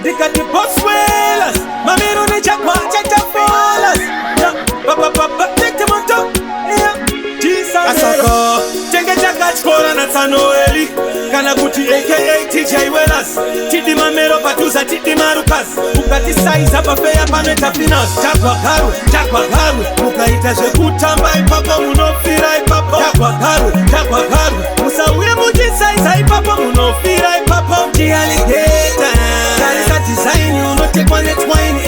Ndikati Boswellas Mamiro ni chakwa chakta bolas Tekte moto Jesus Asoko Tenge chaka chkora na Tanoeli Kana kuti aka TJ Wellas Titi mamero patuza titi marukas Ukati saiza pafeya pameta finas Chakwa karu Mukaita zvekutamba ipapo munofira ipapo Chakwa karu Musauye muji saiza ipapo munofira ipapo Chialigeta Tarisa design unotekwa netwine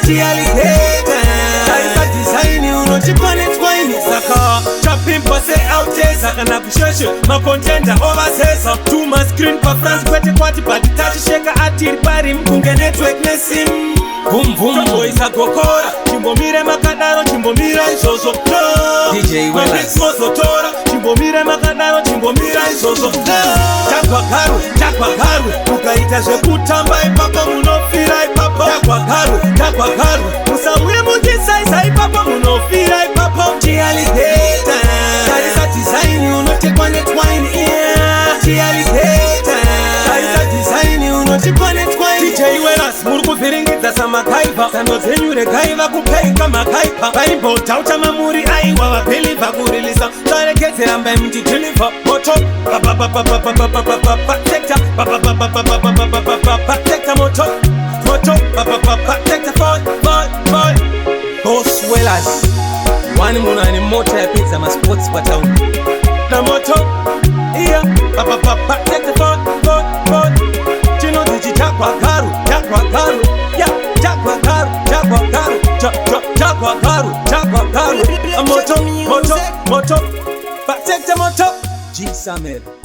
Chialigeta Tarisa design unotekwa netwine Saka Chapimpa se oute Saka na kushoshe Makontenda oversesa Tuma screen pa France kwete kwati Pati tachi sheka atiri pari Mkunge network nesim Boom boom boys agokora Chimbomire makadaro chimbomira izozo DJ Wellas Mozotora Chimbomire makadaro chimbomira izozo Chakwa karu Ukaita zvekutamba ipapo munofira ipapo Chakwa karu Musauye mujisaiza ipapo munofira ipapo Chialigeta Tarisa design unotekwa netwine Chialigeta Tarisa design unotekwa netwine DJ Wellas murikuvhiringidza samakaiva sanodzenyure gaiva kupeika makaipa paimbota uchamamuri aiwa vabhilivha kurilisa tarekedzera mbai mutidhilivha moto sekta sekta moto sekta boy Boswellas wani munhu ane mota yapedza masports patown na moto iya sekta boy chinodzi chakwa karu ya chakwa karu moto sekta moto G Samuel